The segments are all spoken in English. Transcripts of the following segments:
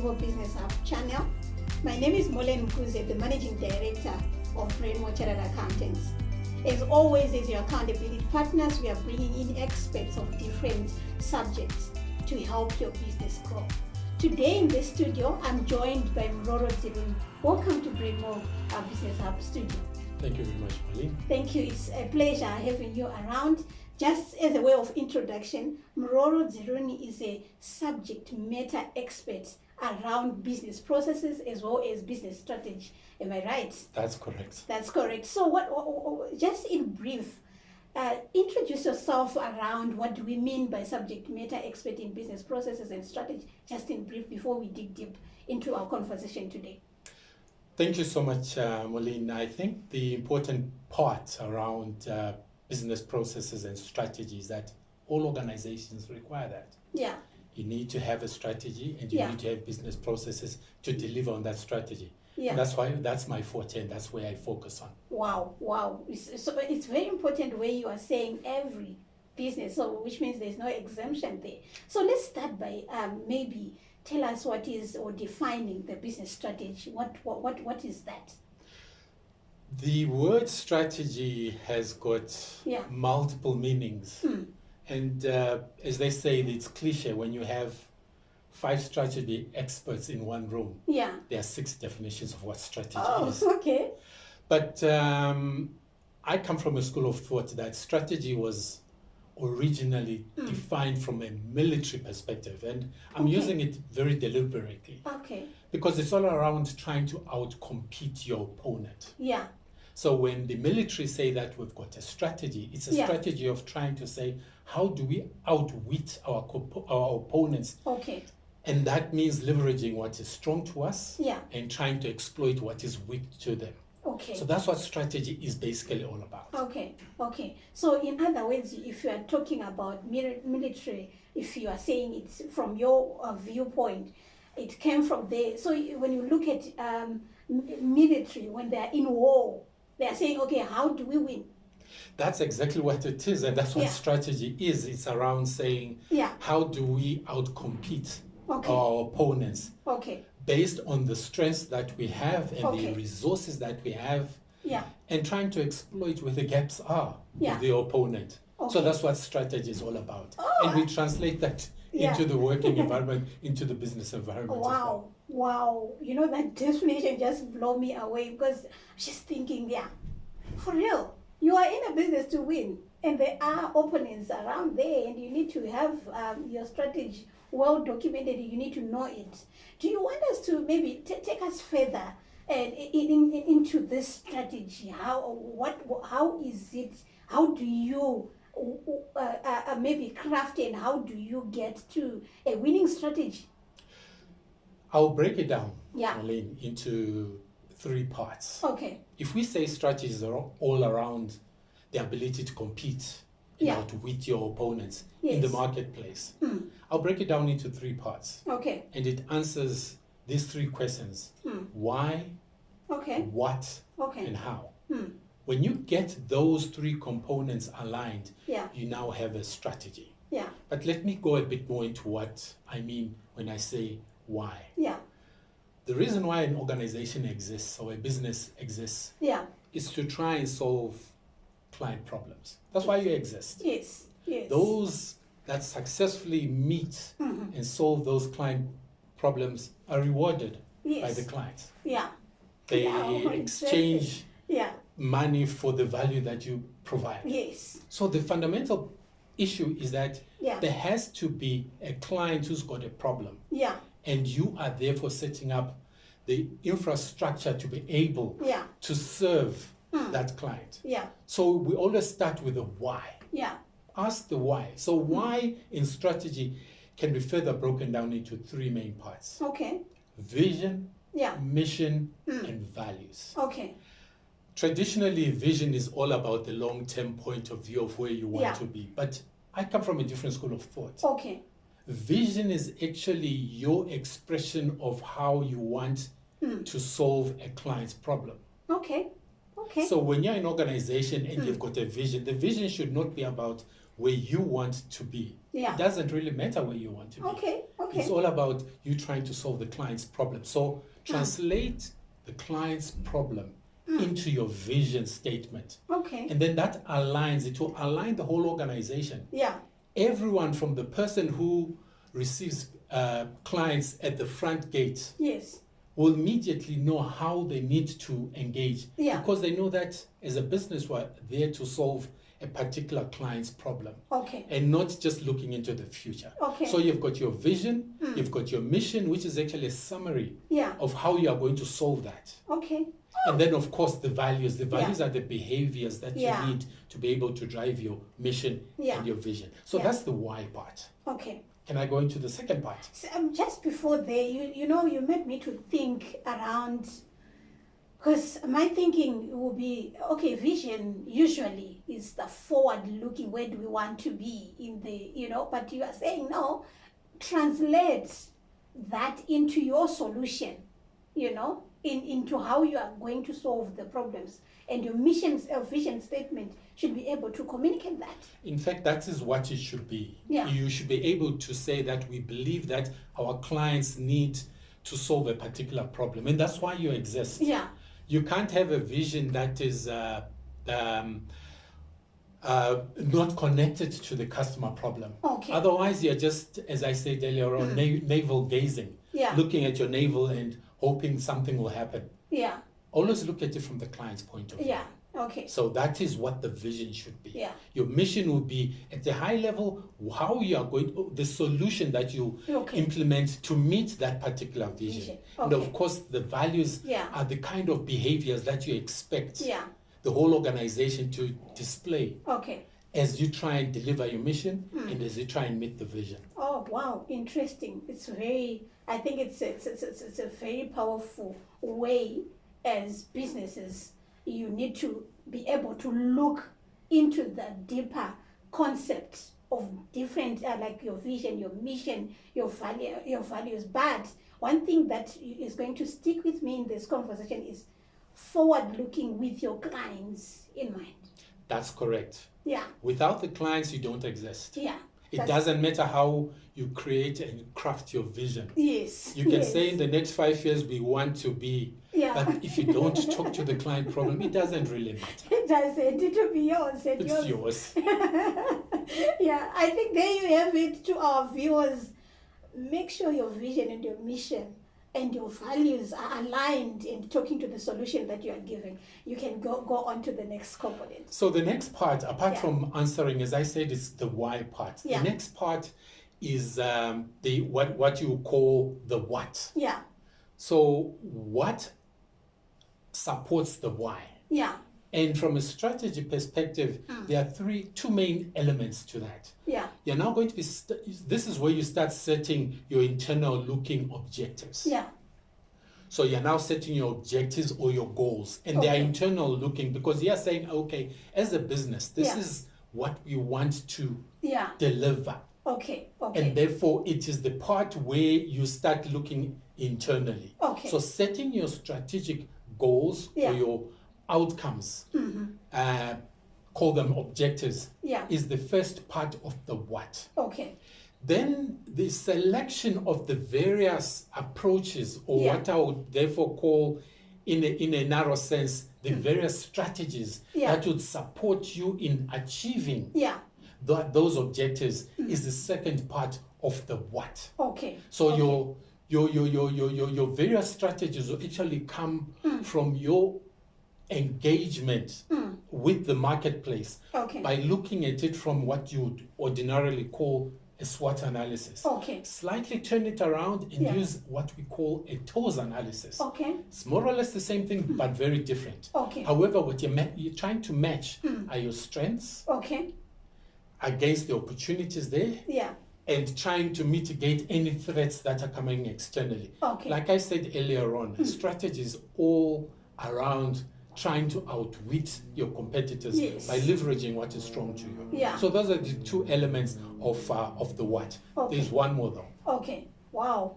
Global Business Hub channel. My name is Molen Mkuze, the Managing Director of Brainmore Chartered Accountants. As always, as your accountability partners, we are bringing in experts of different subjects to help your business grow. Today in the studio, I'm joined by Muroro Dziruni. Welcome to Brainmore Business Hub studio. Thank you very much, Molen. Thank you. It's a pleasure having you around. Just as a way of introduction, Muroro Dziruni is a subject matter expert around business processes as well as business strategy. Am I right? That's correct. That's correct. So just in brief, introduce yourself around what do we mean by subject matter expert in business processes and strategy, just in brief, before we dig deep into our conversation today. Thank you so much, Molen. I think the important part around business processes and strategies that all organizations require that. Yeah. You need to have a strategy and you need to have business processes to deliver on that strategy. Yeah. And that's my forte and that's where I focus on. Wow. So it's very important where you are saying every business, so which means there's no exemption there. So let's start by maybe tell us what is, or defining the business strategy. What is that? The word strategy has got multiple meanings. And as they say, it's cliche when you have 5 strategy experts in one room. Yeah. There are 6 definitions of what strategy is. Okay. But I come from a school of thought that strategy was originally defined from a military perspective. And I'm using it very deliberately. Okay. Because it's all around trying to outcompete your opponent. Yeah. So when the military say that we've got a strategy, it's a strategy of trying to say, how do we outwit our opponents? Okay. And that means leveraging what is strong to us and trying to exploit what is weak to them. Okay. So that's what strategy is basically all about. Okay. So in other words, if you are talking about military, if you are saying it's from your viewpoint, it came from there. So when you look at military, when they are in war, they are saying, okay, how do we win? That's exactly what it is, and that's what strategy is. It's around saying, how do we outcompete our opponents based on the strengths that we have and the resources that we have, and trying to exploit where the gaps are with the opponent. So that's what strategy is all about. And we translate that into the working environment, into the business environment. Wow. You know, that definition just blew me away, because I'm just thinking, for real, you are in a business to win, and there are opponents around there, and you need to have your strategy well documented. You need to know it. Do you want us to maybe take us further into this strategy? How is it? How do you maybe craft, and how do you get to a winning strategy? I'll break it down, Molen, into 3 parts. Okay. If we say strategies are all around the ability to compete, outwit your opponents in the marketplace, I'll break it down into 3 parts. Okay. And it answers these 3 questions: why, what, and how. When you get those 3 components aligned, you now have a strategy. But let me go a bit more into what I mean when I say why. The reason why an organization exists or a business exists is to try and solve client problems. That's why you exist. Yes. Those that successfully meet and solve those client problems are rewarded by the clients. They exchange money for the value that you provide. Yes. So the fundamental issue is that there has to be a client who's got a problem. And you are therefore setting up the infrastructure to be able to serve that client. So we always start with the why. Ask the why. So why in strategy can be further broken down into 3 main parts. Okay. Vision, mission, and values. Okay. Traditionally, vision is all about the long-term point of view of where you want to be. But I come from a different school of thought. Okay. Vision is actually your expression of how you want to solve a client's problem. Okay. Okay. So when you're an organization and you've got a vision, the vision should not be about where you want to be. Yeah. It doesn't really matter where you want to be. Okay. It's all about you trying to solve the client's problem. So translate the client's problem into your vision statement. Okay. And then that aligns, it will align the whole organization. Yeah. Everyone from the person who receives clients at the front gate. Yes. Will immediately know how they need to engage. Yeah. Because they know that as a business, we're there to solve a particular client's problem. Okay. And not just looking into the future. Okay. So you've got your vision, you've got your mission, which is actually a summary of how you are going to solve that. Okay. And then, of course, the values. The values are the behaviors that you need to be able to drive your mission and your vision. So that's the why part. Okay. Can I go into the second part? So, just before there, you made me to think around, because my thinking will be, okay, vision usually is the forward-looking, where do we want to be in the, but you are saying, no, translate that into your solution, into how you are going to solve the problems. And your vision statement should be able to communicate that. In fact, that is what it should be. Yeah. You should be able to say that we believe that our clients need to solve a particular problem. And that's why you exist. Yeah. You can't have a vision that is not connected to the customer problem. Okay. Otherwise, you're just, as I said earlier on, navel gazing. Yeah. Looking at your navel and hoping something will happen. Yeah. Always look at it from the client's point of view. Yeah. Okay. So that is what the vision should be. Yeah. Your mission will be at the high level, how you are going, the solution that you implement to meet that particular vision. Okay. And of course, the values are the kind of behaviors that you expect the whole organization to display. Okay. As you try and deliver your mission and as you try and meet the vision. Oh, wow. Interesting. I think it's a very powerful way as businesses. You need to be able to look into the deeper concept of different, like your vision, your mission, your values. But one thing that is going to stick with me in this conversation is forward-looking with your clients in mind. That's correct. Yeah. Without the clients, you don't exist. Yeah. It doesn't matter how you create and craft your vision. Yes. You can say in the next 5 years we want to be, but if you don't talk to the client problem, it doesn't really matter. It doesn't. It will be yours. It's yours. Yeah, I think there you have it to our viewers. Make sure your vision and your mission and your values are aligned in talking to the solution that you are giving. You can go on to the next component. So the next part, apart from answering, as I said, is the why part. The next part is what you call the what. Yeah. So what supports the why? Yeah. And from a strategy perspective, there are two main elements to that. Yeah. You're now going to be, this is where you start setting your internal looking objectives. Yeah. So you're now setting your objectives or your goals, and they are internal looking, because you're saying, okay, as a business, this is what we want to deliver. Okay. And therefore, it is the part where you start looking internally. Okay. So setting your strategic goals or your outcomes, call them objectives, is the first part of the what. Okay. Then the selection of the various approaches, or what I would therefore call, in a narrow sense, the various strategies that would support you in achieving those objectives, is the second part of the what. Okay. So your various strategies will actually come from your engagement with the marketplace by looking at it from what you would ordinarily call a SWOT analysis. Okay. Slightly turn it around and use what we call a TOES analysis. Okay. It's more or less the same thing, but very different. Okay. However, what you're trying to match are your strengths against the opportunities there. Yeah. And trying to mitigate any threats that are coming externally. Okay. Like I said earlier on, strategy is all around trying to outwit your competitors by leveraging what is strong to you. Yeah. So those are the two elements of the what. Okay. There's one more though. Okay. Wow.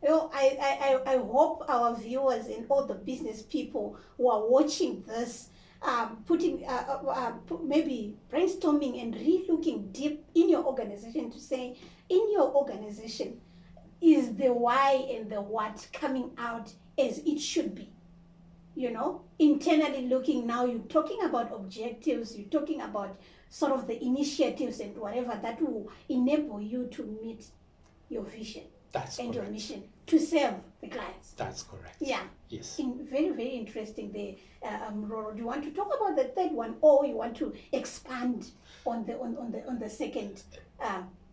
I hope our viewers and all the business people who are watching this maybe brainstorming and re-looking deep in your organization to say, in your organization, is the why and the what coming out as it should be? Internally looking now, you're talking about objectives, you're talking about sort of the initiatives and whatever that will enable you to meet your vision. That's and correct. Your mission to serve the clients. That's correct. Yeah. Yes. Very, very interesting there. Muroro, do you want to talk about the third one, or you want to expand on the second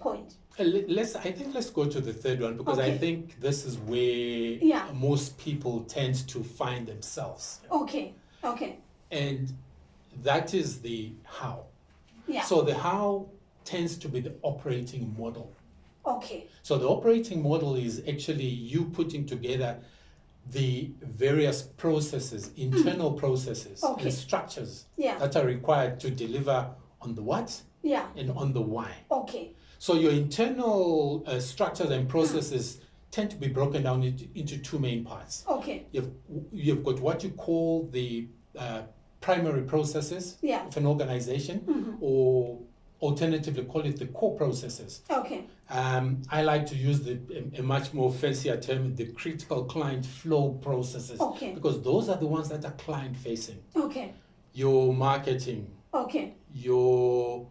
point? Let's go to the third one, because I think this is where most people tend to find themselves. Okay. And that is the how. Yeah. So the how tends to be the operating model. Okay. So the operating model is actually you putting together the various processes, internal processes and structures that are required to deliver on the what and on the why. Okay. So your internal structures and processes tend to be broken down into two main parts. Okay. You've got what you call the primary processes of an organization, or alternatively call it the core processes. Okay. I like to use a much more fancier term, the critical client flow processes, because those are the ones that are client facing. Okay. Your marketing, your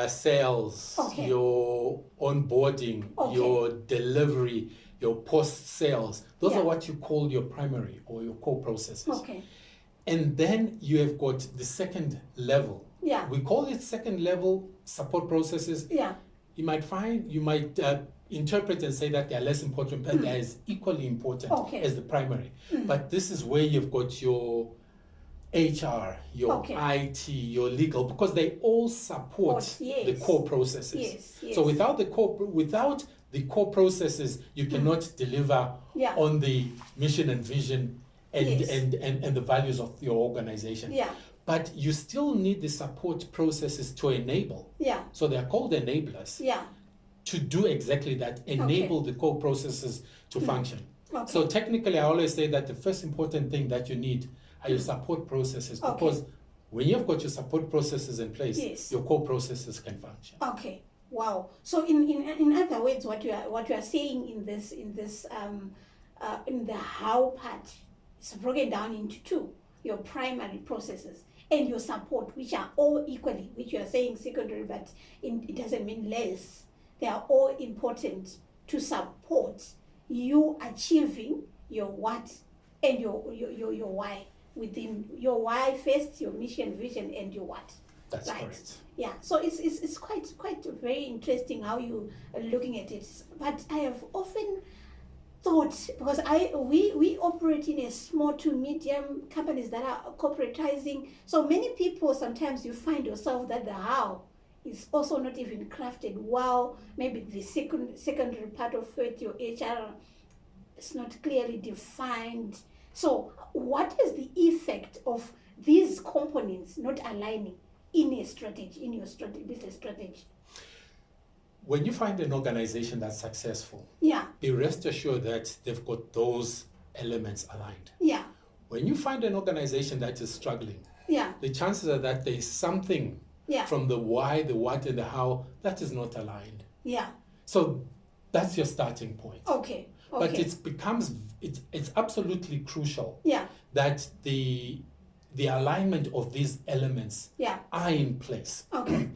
sales, your onboarding, your delivery, your post sales. Those are what you call your primary or your core processes. Okay. And then you have got the second level. Yeah. We call it second level support processes. Yeah. You might interpret and say that they are less important, but they're as equally important as the primary. But this is where you've got your HR, your IT, your legal, because they all support the core processes. Yes. So without the core processes, you cannot deliver on the mission and vision and the values of your organization. Yeah. But you still need the support processes to enable. Yeah. So they are called enablers. Yeah. To do exactly that, enable the core processes to function. Okay. So technically, I always say that the first important thing that you need are your support processes, because when you've got your support processes in place, your core processes can function. Okay. Wow. So in other words, what you are saying in the how part is broken down into two: your primary processes and your support, which are all equally, which you are saying secondary, but it doesn't mean less. They are all important to support you achieving your what and your why. Within your why first, your mission, vision, and your what. That's correct. Yeah. So it's quite very interesting how you are looking at it. But I have often thought, because we operate in a small to medium companies that are corporatizing. So many people, sometimes you find yourself that the how is also not even crafted well. Maybe the secondary part of it, your HR, is not clearly defined. So what is the effect of these components not aligning in a strategy, in your business strategy? When you find an organization that's successful, be rest assured that they've got those elements aligned. Yeah. When you find an organization that is struggling, the chances are that there's something from the why, the what, and the how that is not aligned. Yeah. So that's your starting point. Okay. But it's absolutely crucial that the alignment of these elements are in place. Okay.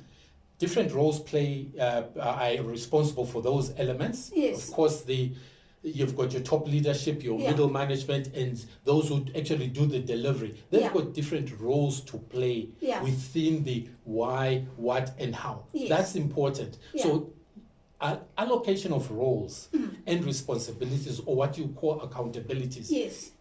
Different roles are responsible for those elements. Yes. Of course, you've got your top leadership, your middle management, and those who actually do the delivery. They've got different roles to play within the why, what, and how. Yes. That's important. Yeah. So allocation of roles and responsibilities, or what you call accountabilities,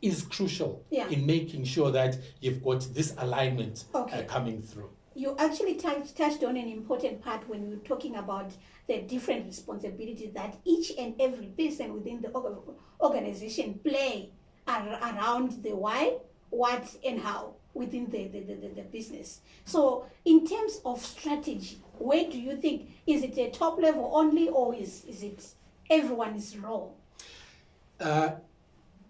is crucial in making sure that you've got this alignment coming through. You actually touched on an important part when we were talking about the different responsibilities that each and every person within the organization play around the why, what, and how within the business. So in terms of strategy, where do you think, is it a top level only, or is it everyone's role?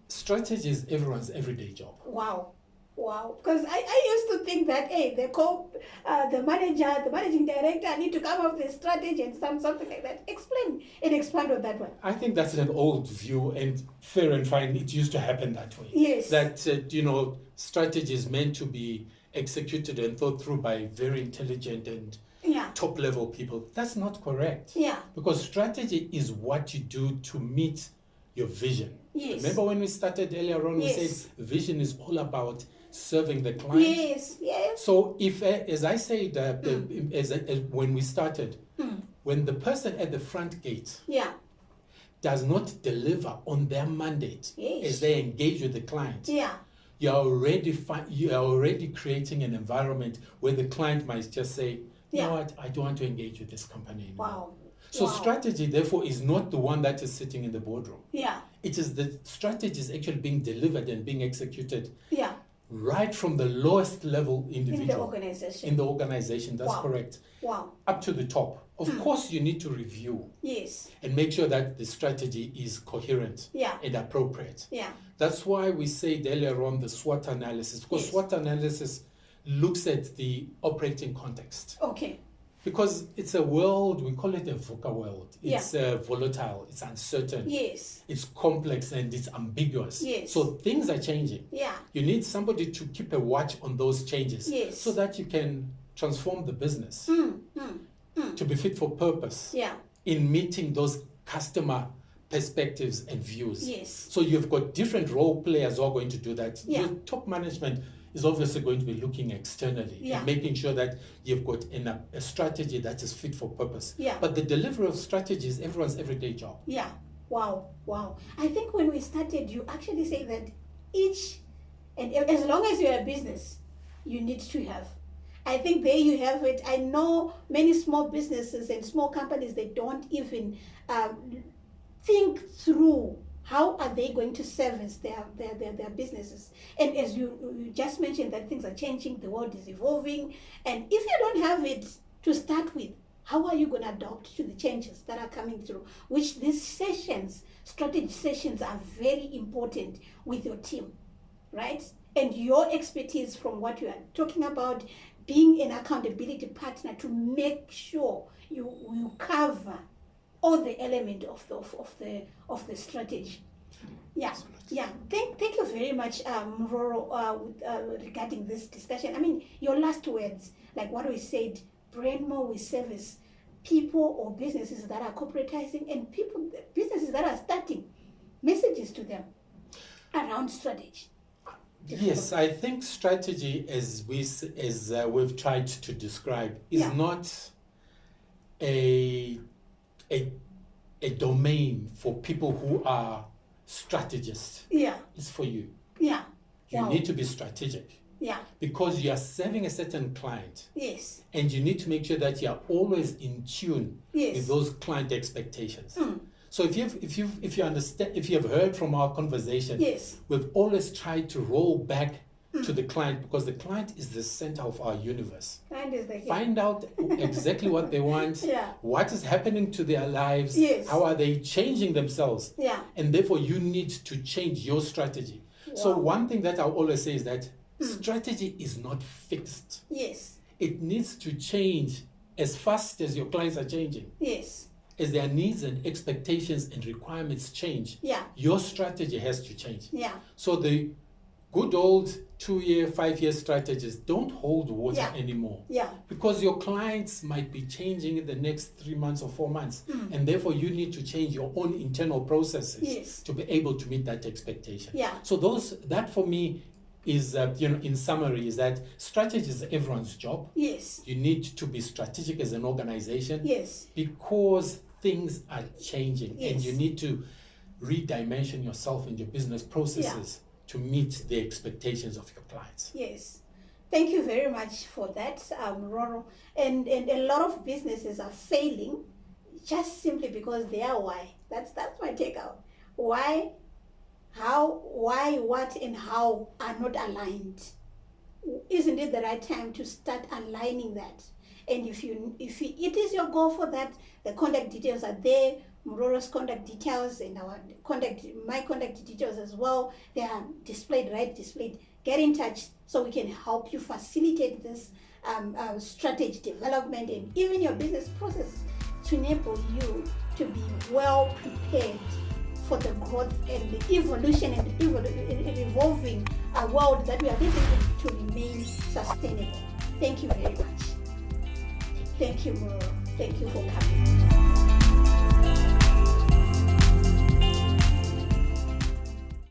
Strategy is everyone's everyday job. Wow. Because I used to think that, hey, the manager, the managing director need to come up with a strategy and something like that. Explain and expand on that one. I think that's an old view, and fair and fine, it used to happen that way. Yes. That, strategy is meant to be executed and thought through by very intelligent and top-level people. That's not correct. Yeah. Because strategy is what you do to meet your vision. Yes. Remember when we started earlier on, we said vision is all about serving the client. Yes. So if, as I said, when we started, when the person at the front gate does not deliver on their mandate as they engage with the client, you're already creating an environment where the client might just say, you know what, I don't want to engage with this company anymore. Wow. So strategy, therefore, is not the one that is sitting in the boardroom. Yeah. It is the strategy is actually being delivered and being executed. Yeah. Right from the lowest level individual. In the organization, that's correct. Wow. Up to the top. Of course, you need to review. Yes. And make sure that the strategy is coherent and appropriate. Yeah. That's why we said earlier on the SWOT analysis, because SWOT analysis looks at the operating context. Okay. Because it's a world, we call it a VUCA world. It's volatile, it's uncertain. Yes. It's complex and it's ambiguous. Yes. So things are changing. Yeah. You need somebody to keep a watch on those changes so that you can transform the business to be fit for purpose in meeting those customer perspectives and views. Yes. So you've got different role players who are going to do that. Your top management is obviously going to be looking externally and making sure that you've got a strategy that is fit for purpose. Yeah. But the delivery of strategy is everyone's everyday job. Yeah. Wow. I think when we started, you actually say that each, and as long as you're a business, you need to have. I think there you have it. I know many small businesses and small companies, they don't even think through how are they going to service their businesses. And as you just mentioned, that things are changing, the world is evolving, and if you don't have it to start with, how are you going to adapt to the changes that are coming through? Which these sessions, strategy sessions, are very important with your team, right? And your expertise from what you are talking about, being an accountability partner to make sure you cover all the element of the strategy. Yeah. Thank you very much, Muroro, regarding this discussion. I mean, your last words, like what we said, Brainmore will service people or businesses that are corporatizing and businesses that are starting, messages to them around strategy. Yes, I think strategy, as we've tried to describe, is not a domain for people who are strategists. Yeah. It's for you. Yeah. You need to be strategic. Yeah. Because you are serving a certain client. Yes. And you need to make sure that you are always in tune with those client expectations. So if you understand, if you have heard from our conversation, we've always tried to roll back to the client, because the client is the center of our universe. Find out exactly what they want, what is happening to their lives, how are they changing themselves, and therefore you need to change your strategy. So one thing that I always say is that strategy is not fixed. Yes. It needs to change as fast as your clients are changing. Yes. As their needs and expectations and requirements change, your strategy has to change. Yeah. So the good old 2-year, 5-year strategies don't hold water anymore. Yeah. Because your clients might be changing in the next 3 months or 4 months. And therefore you need to change your own internal processes to be able to meet that expectation. Yeah. So that for me is, in summary, is that strategy is everyone's job. Yes. You need to be strategic as an organization. Yes. Because things are changing and you need to redimension yourself and your business processes to meet the expectations of your clients. Yes. Thank you very much for that, Muroro. And a lot of businesses are failing just simply because they are why. That's my takeout. Why, how, why, what, and how are not aligned. Isn't it the right time to start aligning that? And if it is your goal for that, the contact details are there. Muroro's contact details and my contact details as well. They are displayed. Get in touch so we can help you facilitate this strategy development and even your business process to enable you to be well prepared for the growth and the evolution and the evolving world that we are living in to remain sustainable. Thank you very much. Thank you, Muroro. Thank you for coming.